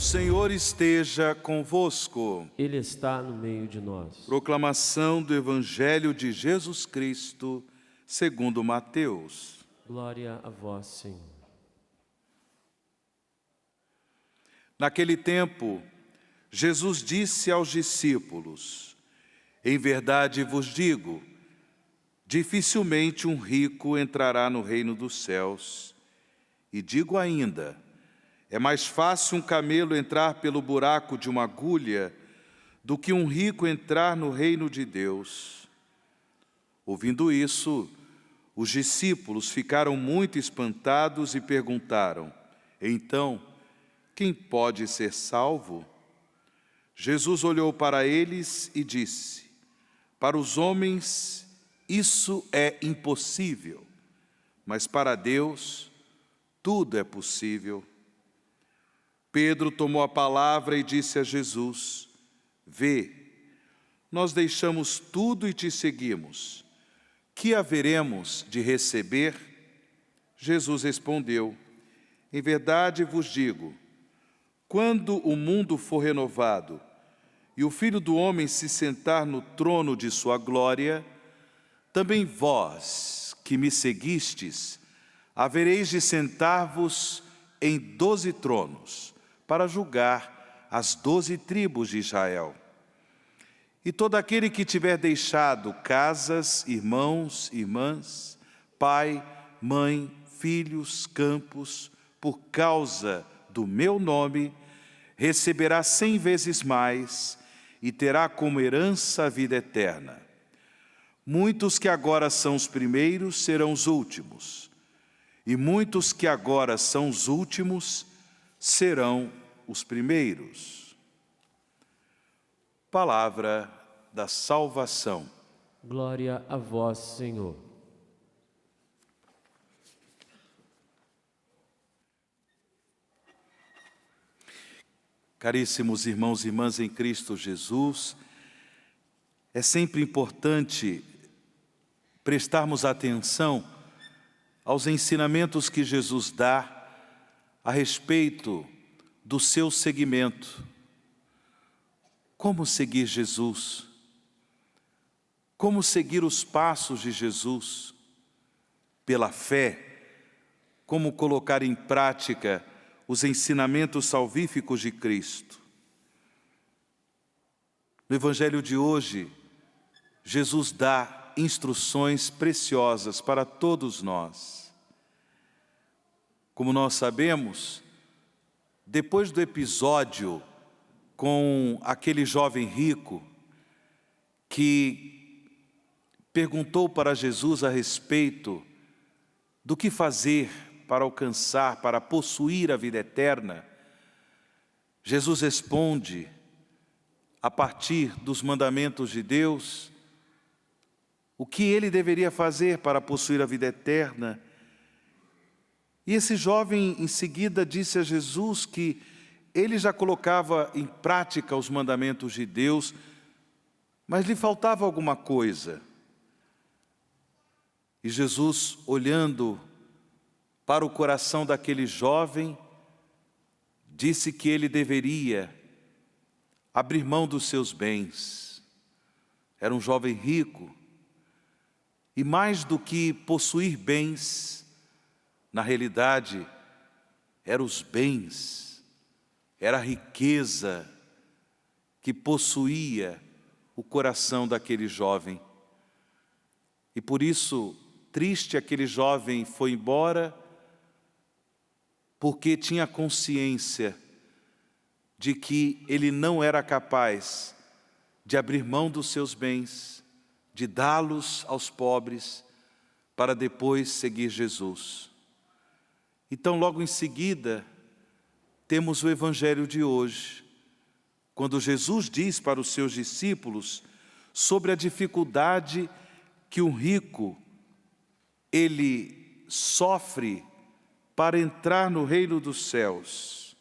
O Senhor esteja convosco. Ele está no meio de nós. Proclamação do Evangelho de Jesus Cristo, segundo Mateus. Glória a vós, Senhor. Naquele tempo, Jesus disse aos discípulos: Em verdade vos digo, dificilmente um rico entrará no reino dos céus. E digo ainda, é mais fácil um camelo entrar pelo buraco de uma agulha do que um rico entrar no reino de Deus. Ouvindo isso, os discípulos ficaram muito espantados e perguntaram: Então, quem pode ser salvo? Jesus olhou para eles e disse: Para os homens isso é impossível, mas para Deus tudo é possível. Pedro tomou a palavra e disse a Jesus: Vê, nós deixamos tudo e te seguimos. Que haveremos de receber? Jesus respondeu: Em verdade vos digo, quando o mundo for renovado e o Filho do Homem se sentar no trono de sua glória, também vós, que me seguistes, havereis de sentar-vos em 12 tronos, para julgar as 12 tribos de Israel. E todo aquele que tiver deixado casas, irmãos, irmãs, pai, mãe, filhos, campos, por causa do meu nome, receberá 100 vezes mais e terá como herança a vida eterna. Muitos que agora são os primeiros serão os últimos, e muitos que agora são os últimos serão os primeiros. Palavra da salvação. Glória a vós, Senhor. Caríssimos irmãos e irmãs em Cristo Jesus, é sempre importante prestarmos atenção aos ensinamentos que Jesus dá a respeito do seu seguimento. Como seguir Jesus? Como seguir os passos de Jesus? Pela fé. Como colocar em prática os ensinamentos salvíficos de Cristo? No Evangelho de hoje, Jesus dá instruções preciosas para todos nós. Como nós sabemos, depois do episódio com aquele jovem rico que perguntou para Jesus a respeito do que fazer para alcançar, para possuir a vida eterna, Jesus responde, a partir dos mandamentos de Deus, o que ele deveria fazer para possuir a vida eterna. E esse jovem, em seguida, disse a Jesus que ele já colocava em prática os mandamentos de Deus, mas lhe faltava alguma coisa. E Jesus, olhando para o coração daquele jovem, disse que ele deveria abrir mão dos seus bens. Era um jovem rico, e mais do que possuir bens, na realidade, eram os bens, era a riqueza que possuía o coração daquele jovem. E por isso, triste, aquele jovem foi embora, porque tinha consciência de que ele não era capaz de abrir mão dos seus bens, de dá-los aos pobres, para depois seguir Jesus. Então, logo em seguida, temos o Evangelho de hoje, quando Jesus diz para os seus discípulos sobre a dificuldade que um rico, ele sofre para entrar no reino dos céus.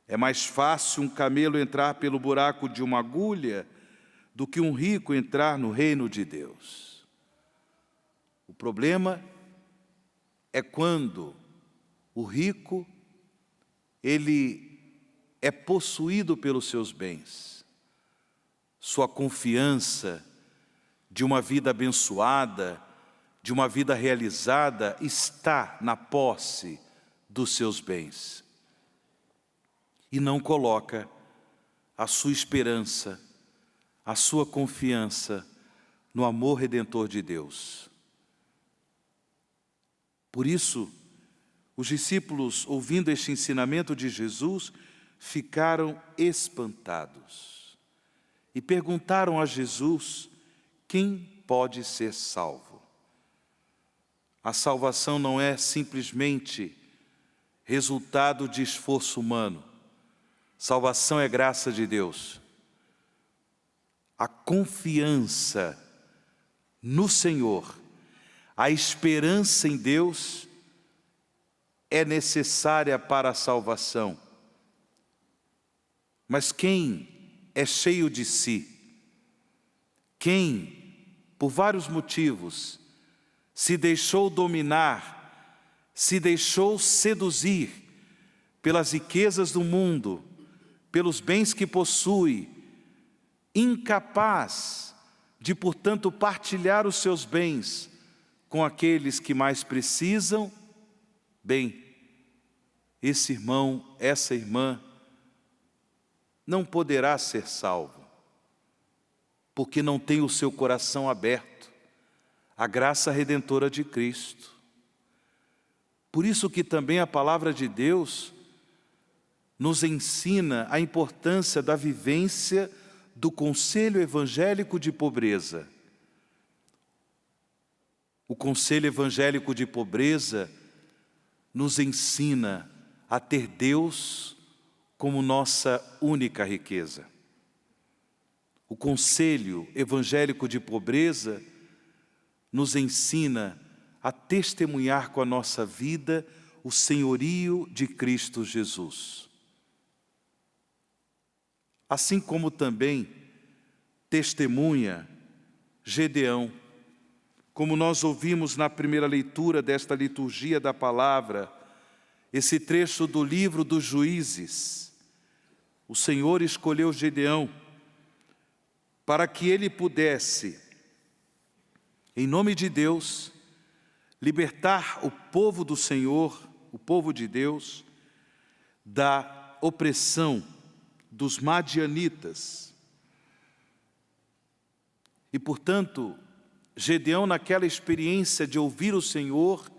É mais fácil um camelo entrar pelo buraco de uma agulha do que um rico entrar no reino de Deus. O problema é quando o rico, ele é possuído pelos seus bens. Sua confiança de uma vida abençoada, de uma vida realizada, está na posse dos seus bens. E não coloca a sua esperança, a sua confiança no amor redentor de Deus. Por isso, os discípulos, ouvindo este ensinamento de Jesus, ficaram espantados e perguntaram a Jesus: quem pode ser salvo? A salvação não é simplesmente resultado de esforço humano. Salvação é graça de Deus. A confiança no Senhor, a esperança em Deus é necessária para a salvação. Mas quem é cheio de si, quem, por vários motivos, se deixou dominar, se deixou seduzir pelas riquezas do mundo, pelos bens que possui, incapaz de, portanto, partilhar os seus bens com aqueles que mais precisam, bem, esse irmão, essa irmã, não poderá ser salvo, porque não tem o seu coração aberto à graça redentora de Cristo. Por isso que também a palavra de Deus nos ensina a importância da vivência do conselho evangélico de pobreza. O conselho evangélico de pobreza nos ensina a ter Deus como nossa única riqueza. O conselho evangélico de pobreza nos ensina a testemunhar com a nossa vida o senhorio de Cristo Jesus. Assim como também testemunha Gedeão, como nós ouvimos na primeira leitura desta liturgia da palavra, esse trecho do livro dos Juízes. O Senhor escolheu Gedeão para que ele pudesse, em nome de Deus, libertar o povo do Senhor, o povo de Deus, da opressão dos madianitas. E, portanto, Gedeão, naquela experiência de ouvir o Senhor,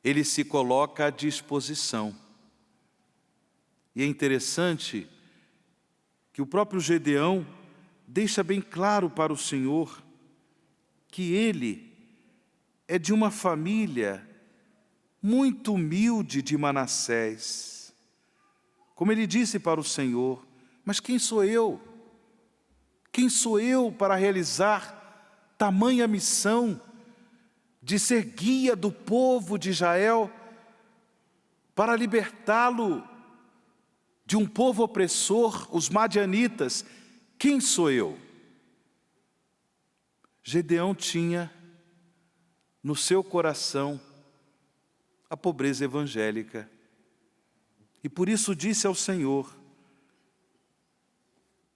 ele se coloca à disposição. E é interessante que o próprio Gedeão deixa bem claro para o Senhor que ele é de uma família muito humilde de Manassés. Como ele disse para o Senhor: mas quem sou eu? Quem sou eu para realizar tamanha missão de ser guia do povo de Israel, para libertá-lo de um povo opressor, os madianitas? Quem sou eu? Gedeão tinha no seu coração a pobreza evangélica. E por isso disse ao Senhor: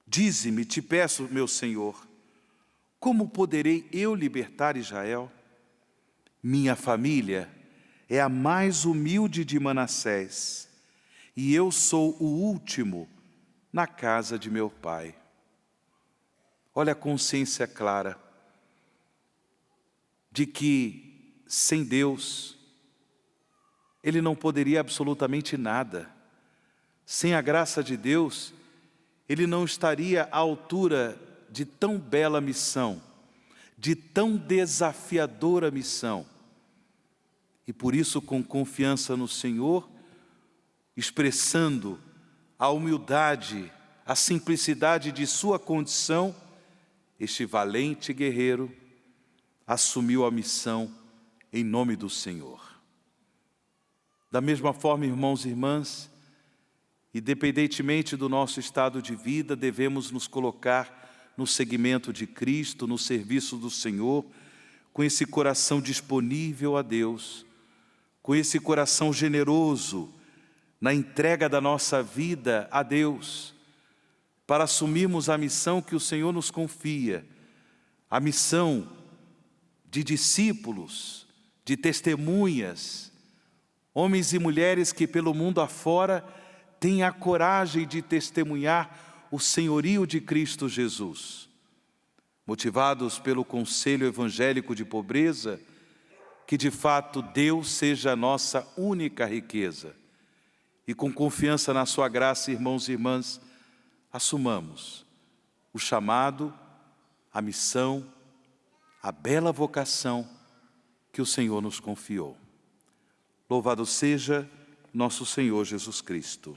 dize-me, te peço, meu Senhor, como poderei eu libertar Israel? Minha família é a mais humilde de Manassés, e eu sou o último na casa de meu pai. Olha a consciência clara de que sem Deus ele não poderia absolutamente nada. Sem a graça de Deus, ele não estaria à altura de tão bela missão, de tão desafiadora missão. E por isso, com confiança no Senhor, expressando a humildade, a simplicidade de sua condição, este valente guerreiro assumiu a missão em nome do Senhor. Da mesma forma, irmãos e irmãs, independentemente do nosso estado de vida, devemos nos colocar no seguimento de Cristo, no serviço do Senhor, com esse coração disponível a Deus, com esse coração generoso na entrega da nossa vida a Deus, para assumirmos a missão que o Senhor nos confia, a missão de discípulos, de testemunhas, homens e mulheres que pelo mundo afora têm a coragem de testemunhar o senhorio de Cristo Jesus. Motivados pelo conselho evangélico de pobreza, que de fato Deus seja a nossa única riqueza. E com confiança na sua graça, irmãos e irmãs, assumamos o chamado, a missão, a bela vocação que o Senhor nos confiou. Louvado seja nosso Senhor Jesus Cristo.